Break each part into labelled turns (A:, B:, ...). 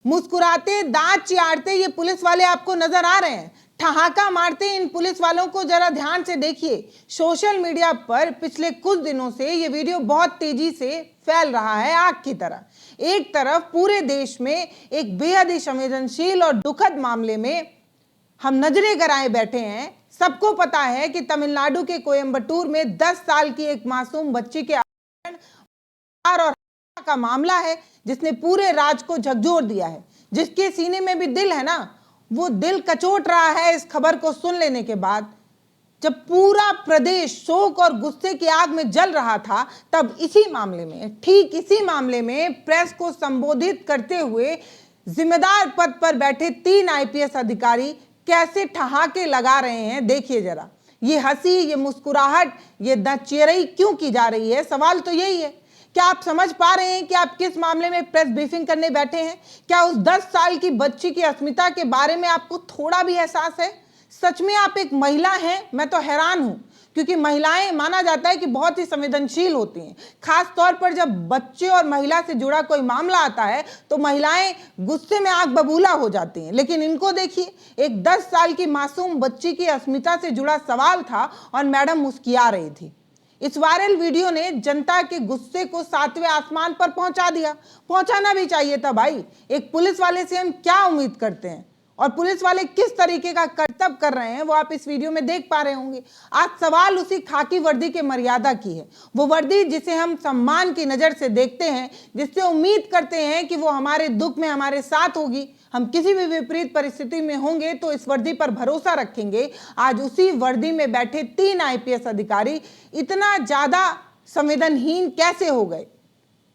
A: मुस्कुराते दांत चियाड़ते ये पुलिस वाले आपको नजर आ रहे हैं। ठहाका मारते इन पुलिस वालों को जरा ध्यान से देखिए। सोशल मीडिया पर पिछले कुछ दिनों से ये वीडियो बहुत तेजी से फैल रहा है आग की तरह। एक तरफ पूरे देश में एक बेहद ही संवेदनशील और दुखद मामले में हम नजरें गराए बैठे हैं। सबको पता है कि तमिलनाडु के कोयम्बटूर में 10 साल की एक मासूम बच्ची के और का मामला है जिसने पूरे राज्य को झकझोर दिया है। जिसके सीने में भी दिल है ना, वो दिल कचोट रहा है इस खबर को सुन लेने के बाद। जब पूरा प्रदेश शोक और गुस्से की आग में जल रहा था, तब इसी मामले में, ठीक इसी मामले में प्रेस को संबोधित करते हुए जिम्मेदार पद पर बैठे 3 आईपीएस अधिकारी कैसे ठहाके लगा रहे हैं, देखिए जरा। ये हंसी, ये मुस्कुराहट, ये नचेरई क्यों की जा रही है? सवाल तो यही है। क्या आप समझ पा रहे हैं कि आप किस मामले में प्रेस ब्रीफिंग करने बैठे हैं? क्या उस 10 साल की बच्ची की अस्मिता के बारे में आपको थोड़ा भी एहसास है? सच में आप एक महिला हैं? मैं तो हैरान हूं, क्योंकि महिलाएं माना जाता है कि बहुत ही संवेदनशील होती हैं। खास तौर पर जब बच्चे और महिला से जुड़ा कोई मामला आता है तो महिलाएं गुस्से में आग बबूला हो जाती हैं। लेकिन इनको देखिए, एक 10 साल की मासूम बच्ची की अस्मिता से जुड़ा सवाल था और मैडम मुस्कुरा रही थी। इस वायरल वीडियो ने जनता के गुस्से को 7वें आसमान पर पहुंचा दिया। पहुंचाना भी चाहिए था भाई। एक पुलिस वाले से हम क्या उम्मीद करते हैं और पुलिस वाले किस तरीके का कर्तव्य कर रहे हैं, वो आप इस वीडियो में देख पा रहे होंगे। आज सवाल उसी खाकी वर्दी के मर्यादा की है। वो वर्दी जिसे हम सम्मान की नजर से देखते हैं, जिससे उम्मीद करते हैं कि वो हमारे दुख में हमारे साथ होगी। हम किसी भी विपरीत परिस्थिति में होंगे तो इस वर्दी पर भरोसा रखेंगे। आज उसी वर्दी में बैठे 3 आईपीएस अधिकारी इतना ज्यादा संवेदनहीन कैसे हो गए?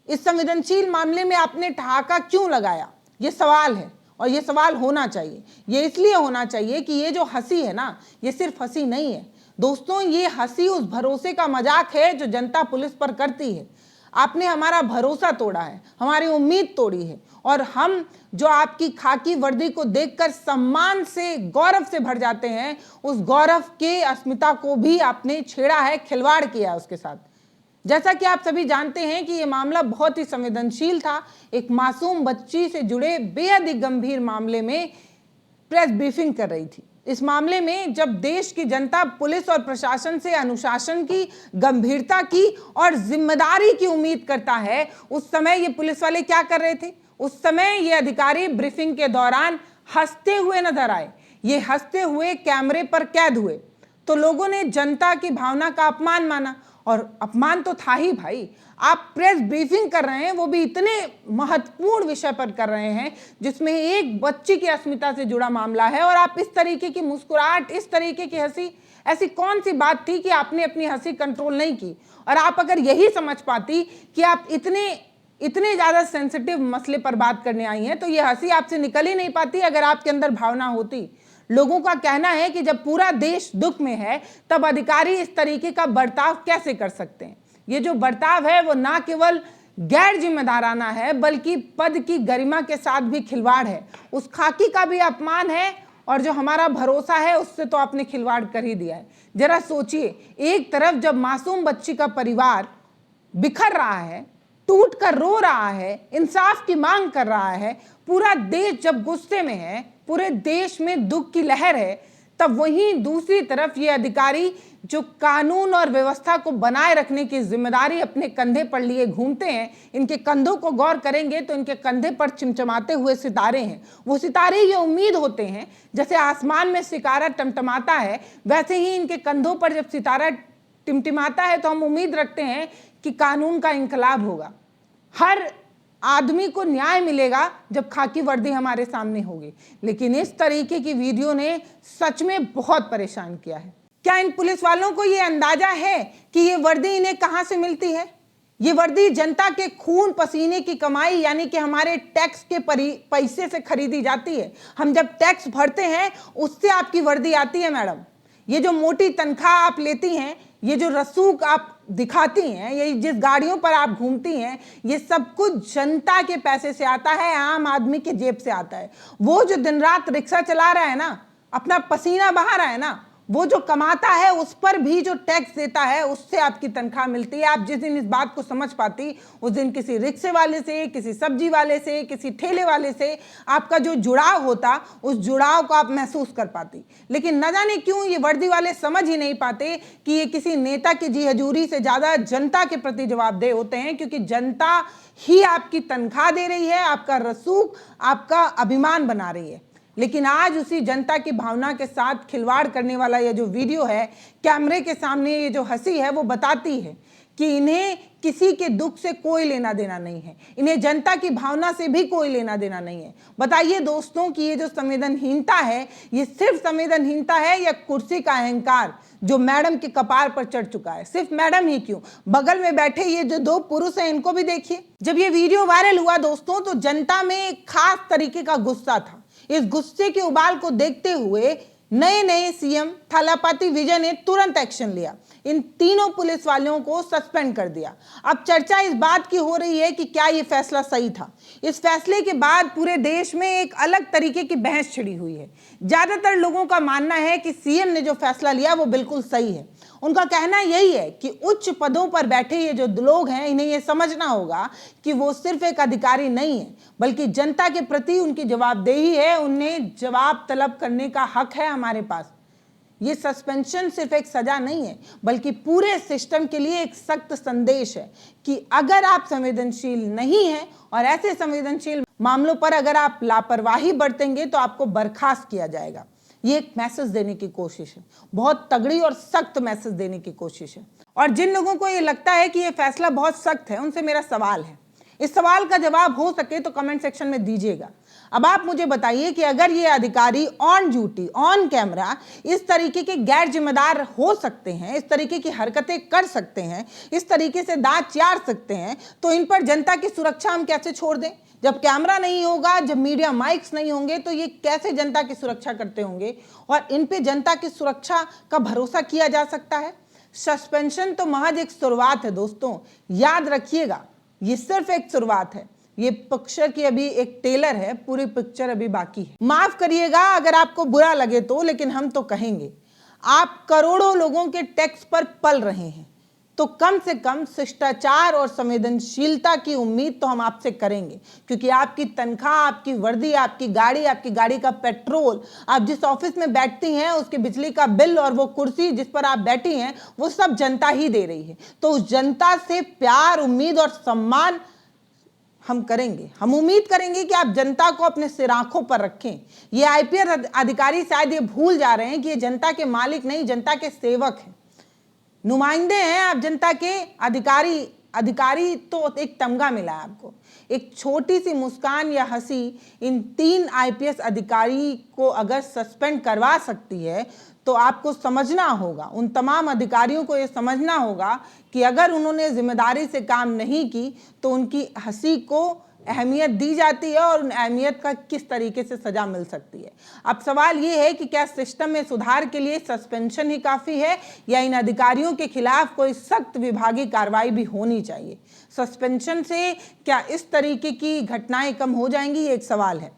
A: इस संवेदनशील मामले में आपने ठहाका क्यों लगाया? ये सवाल है और ये सवाल होना चाहिए। ये इसलिए होना चाहिए कि ये जो हंसी है ना, ये सिर्फ हंसी नहीं है दोस्तों। ये हंसी उस भरोसे का मजाक है जो जनता पुलिस पर करती है। आपने हमारा भरोसा तोड़ा है, हमारी उम्मीद तोड़ी है, और हम जो आपकी खाकी वर्दी को देखकर सम्मान से, गौरव से भर जाते हैं, उस गौरव के अस्मिता को भी आपने छेड़ा है, खिलवाड़ किया है उसके साथ। जैसा कि आप सभी जानते हैं कि यह मामला बहुत ही संवेदनशील था। एक मासूम बच्ची से जुड़े बेहद ही गंभीर मामले में प्रेस ब्रीफिंग कर रही थी। इस मामले में जब देश की जनता पुलिस और प्रशासन से अनुशासन की, गंभीरता की और जिम्मेदारी की उम्मीद करता है, उस समय ये पुलिस वाले क्या कर रहे थे? उस समय ये अधिकारी ब्रीफिंग के दौरान हंसते हुए नजर आए। ये हंसते हुए कैमरे पर कैद हुए तो लोगों ने जनता की भावना का अपमान माना, और अपमान तो था ही भाई। आप प्रेस ब्रीफिंग कर रहे हैं, वो भी इतने महत्वपूर्ण विषय पर कर रहे हैं जिसमें एक बच्ची की अस्मिता से जुड़ा मामला है, और आप इस तरीके की मुस्कुराहट, इस तरीके की हंसी, ऐसी कौन सी बात थी कि आपने अपनी हंसी कंट्रोल नहीं की? और आप अगर यही समझ पाती कि आप इतने ज्यादा सेंसिटिव मसले पर बात करने आई हैं, तो ये हंसी आपसे निकल ही नहीं पाती अगर आपके अंदर भावना होती। लोगों का कहना है कि जब पूरा देश दुख में है, तब अधिकारी इस तरीके का बर्ताव कैसे कर सकते हैं? ये जो बर्ताव है वो ना केवल गैर जिम्मेदाराना है, बल्कि पद की गरिमा के साथ भी खिलवाड़ है। उस खाकी का भी अपमान है, और जो हमारा भरोसा है उससे तो आपने खिलवाड़ कर ही दिया है। जरा सोचिए, एक तरफ जब मासूम बच्ची का परिवार बिखर रहा है, टूट कर रो रहा है, इंसाफ की मांग कर रहा है, पूरा देश जब गुस्से में है, पूरे देश में दुख की लहर है, तब वहीं दूसरी तरफ ये अधिकारी जो कानून और व्यवस्था को बनाए रखने की जिम्मेदारी अपने कंधे पर लिए घूमते हैं, इनके कंधों को गौर करेंगे तो इनके कंधे पर चिमचमाते हुए सितारे हैं। वो सितारे ये उम्मीद होते हैं, जैसे आसमान में सितारा टमटमाता है, वैसे ही इनके कंधों पर जब सितारा टिमटिमाता है तो हम उम्मीद रखते हैं कि कानून का इंकलाब होगा, हर आदमी को न्याय मिलेगा जब खाकी वर्दी हमारे सामने होगी। लेकिन इस तरीके की वीडियो ने सच में बहुत परेशान किया है। क्या इन पुलिस वालों को ये अंदाजा है कि ये वर्दी इन्हें कहां से मिलती है? ये वर्दी जनता के खून पसीने की कमाई, यानी कि हमारे टैक्स के पैसे से खरीदी जाती है। हम जब टैक्स भरते हैं उससे आपकी वर्दी आती है मैडम। ये जो मोटी तनख्वाह आप लेती हैं, ये जो रसूख आप दिखाती हैं, ये जिस गाड़ियों पर आप घूमती हैं, ये सब कुछ जनता के पैसे से आता है, आम आदमी के जेब से आता है। वो जो दिन रात रिक्शा चला रहा है ना, अपना पसीना बहा रहा है ना, वो जो कमाता है उस पर भी जो टैक्स देता है उससे आपकी तनख्वाह मिलती है। आप जिस दिन इस बात को समझ पाती उस दिन किसी रिक्शे वाले से, किसी सब्जी वाले से, किसी ठेले वाले से आपका जो जुड़ाव होता, उस जुड़ाव को आप महसूस कर पाती। लेकिन न जाने क्यों ये वर्दी वाले समझ ही नहीं पाते कि ये किसी नेता की जी हजूरी से ज़्यादा जनता के प्रति जवाबदेह होते हैं, क्योंकि जनता ही आपकी तनख्वाह दे रही है, आपका रसूख, आपका अभिमान बना रही है। लेकिन आज उसी जनता की भावना के साथ खिलवाड़ करने वाला यह जो वीडियो है, कैमरे के सामने ये जो हंसी है, वो बताती है कि इन्हें किसी के दुख से कोई लेना देना नहीं है, इन्हें जनता की भावना से भी कोई लेना देना नहीं है। बताइए दोस्तों कि ये जो संवेदनहीनता है, ये सिर्फ संवेदनहीनता है या कुर्सी का अहंकार जो मैडम के कपार पर चढ़ चुका है? सिर्फ मैडम ही क्यों, बगल में बैठे ये जो दो पुरुष हैं इनको भी देखिए। जब ये वीडियो वायरल हुआ दोस्तों, तो जनता में एक खास तरीके का गुस्सा था। इस गुस्से के उबाल को देखते हुए नए सीएम थालापति विजय ने तुरंत एक्शन लिया, इन तीनों पुलिस वालों को सस्पेंड कर दिया। अब चर्चा इस बात की हो रही है कि क्या ये फैसला सही था। इस फैसले के बाद पूरे देश में एक अलग तरीके की बहस छिड़ी हुई है। ज्यादातर लोगों का मानना है कि सीएम ने जो फैसला लिया वो बिल्कुल सही है। उनका कहना यही है कि उच्च पदों पर बैठे ये जो लोग हैं, इन्हें ये समझना होगा कि वो सिर्फ एक अधिकारी नहीं है, बल्कि जनता के प्रति उनकी जवाबदेही है, उन्हें जवाब तलब करने का हक है हमारे पास। ये सस्पेंशन सिर्फ एक सजा नहीं है, बल्कि पूरे सिस्टम के लिए एक सख्त संदेश है कि अगर आप संवेदनशील नहीं हैं और ऐसे संवेदनशील मामलों पर अगर आप लापरवाही बरतेंगे तो आपको बर्खास्त किया जाएगा। ये एक मैसेज देने की कोशिश है, बहुत तगड़ी और सख्त मैसेज देने की कोशिश है। और जिन लोगों को ये लगता है कि ये फैसला बहुत सख्त है, उनसे मेरा सवाल है, इस सवाल का जवाब हो सके तो कमेंट सेक्शन में दीजिएगा। अब आप मुझे बताइए कि अगर ये अधिकारी ऑन ड्यूटी, ऑन कैमरा इस तरीके के गैर जिम्मेदार हो सकते हैं, इस तरीके की हरकतें कर सकते हैं, इस तरीके से दांत चार सकते हैं, तो इन पर जनता की सुरक्षा हम कैसे छोड़ दें? जब कैमरा नहीं होगा, जब मीडिया माइक्स नहीं होंगे, तो ये कैसे जनता की सुरक्षा करते होंगे और इन पे जनता की सुरक्षा का भरोसा किया जा सकता है? सस्पेंशन तो महज एक शुरुआत है दोस्तों, याद रखिएगा, ये सिर्फ एक शुरुआत है। ये पिक्चर की अभी एक टेलर है, पूरी पिक्चर अभी बाकी है। माफ करिएगा अगर आपको बुरा लगे तो, लेकिन हम तो कहेंगे, आप करोड़ों लोगों के टैक्स पर पल रहे हैं, तो कम से कम शिष्टाचार और संवेदनशीलता की उम्मीद तो हम आपसे करेंगे, क्योंकि आपकी तनख्वाह, आपकी वर्दी, आपकी गाड़ी का पेट्रोल, आप जिस ऑफिस में बैठती हैं उसके बिजली का बिल और वो कुर्सी जिस पर आप बैठी हैं, वो सब जनता ही दे रही है। तो उस जनता से प्यार, उम्मीद और सम्मान हम करेंगे। हम उम्मीद करेंगे कि आप जनता को अपने सिरांखों पर रखें। ये आईपीएस अधिकारी शायद ये भूल जा रहे हैं कि ये जनता के मालिक नहीं, जनता के सेवक हैं, नुमाइंदे हैं आप जनता के। अधिकारी तो एक तमगा मिला है आपको, एक छोटी सी मुस्कान या हंसी इन 3 आईपीएस अधिकारी को अगर सस्पेंड करवा सकती है, तो आपको समझना होगा, उन तमाम अधिकारियों को ये समझना होगा कि अगर उन्होंने जिम्मेदारी से काम नहीं की तो उनकी हंसी को अहमियत दी जाती है और उन अहमियत का किस तरीके से सजा मिल सकती है। अब सवाल ये है कि क्या सिस्टम में सुधार के लिए सस्पेंशन ही काफ़ी है या इन अधिकारियों के खिलाफ कोई सख्त विभागीय कार्रवाई भी होनी चाहिए? सस्पेंशन से क्या इस तरीके की घटनाएं कम हो जाएंगी, ये एक सवाल है।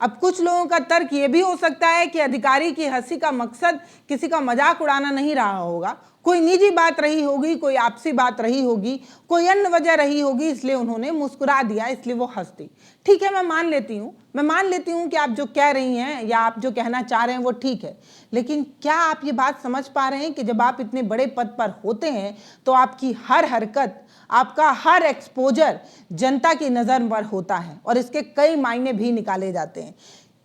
A: अब कुछ लोगों का तर्क ये भी हो सकता है कि अधिकारी की हंसी का मकसद किसी का मजाक उड़ाना नहीं रहा होगा, कोई निजी बात रही होगी, कोई आपसी बात रही होगी, कोई अन्य वजह रही होगी, इसलिए उन्होंने मुस्कुरा दिया, इसलिए वो हंस दी। ठीक है, मैं मान लेती हूँ कि आप जो कह रही हैं या आप जो कहना चाह रहे हैं वो ठीक है, लेकिन क्या आप ये बात समझ पा रहे हैं कि जब आप इतने बड़े पद पर होते हैं तो आपकी हर हरकत, आपका हर एक्सपोजर जनता की नज़र पर होता है और इसके कई मायने भी निकाले जाते हैं।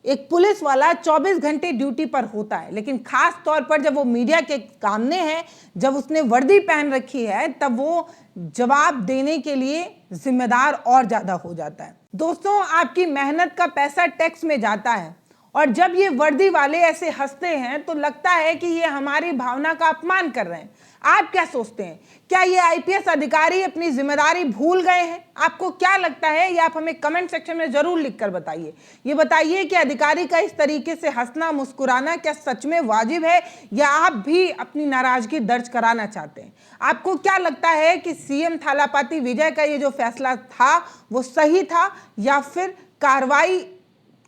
A: एक पुलिस वाला 24 घंटे ड्यूटी पर होता है, लेकिन खास तौर पर जब वो मीडिया के सामने है, जब उसने वर्दी पहन रखी है, तब वो जवाब देने के लिए जिम्मेदार और ज़्यादा हो जाता है। दोस्तों, आपकी मेहनत का पैसा टैक्स में जाता है और जब ये वर्दी वाले ऐसे हंसते हैं तो लगता है कि ये हमारी भावना का अपमान कर रहे हैं। आप क्या सोचते हैं, क्या ये आईपीएस अधिकारी अपनी जिम्मेदारी भूल गए हैं? आपको क्या लगता है, ये आप हमें कमेंट सेक्शन में जरूर लिखकर बताइए। ये बताइए कि अधिकारी का इस तरीके से हंसना, मुस्कुराना क्या सच में वाजिब है या आप भी अपनी नाराजगी दर्ज कराना चाहते हैं? आपको क्या लगता है कि सीएम थालापति विजय का ये जो फैसला था वो सही था या फिर कार्रवाई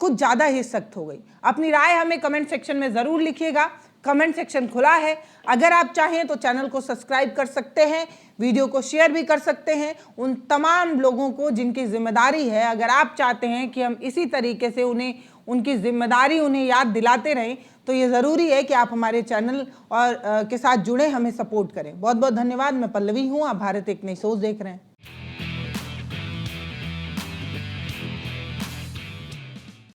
A: कुछ ज़्यादा ही सख्त हो गई? अपनी राय हमें कमेंट सेक्शन में ज़रूर लिखिएगा। कमेंट सेक्शन खुला है। अगर आप चाहें तो चैनल को सब्सक्राइब कर सकते हैं, वीडियो को शेयर भी कर सकते हैं उन तमाम लोगों को जिनकी जिम्मेदारी है। अगर आप चाहते हैं कि हम इसी तरीके से उन्हें उनकी जिम्मेदारी उन्हें याद दिलाते रहें तो ये ज़रूरी है कि आप हमारे चैनल और के साथ जुड़े, हमें सपोर्ट करें। बहुत बहुत धन्यवाद। मैं पल्लवी हूँ, आप भारत एक नई सोच देख रहे हैं।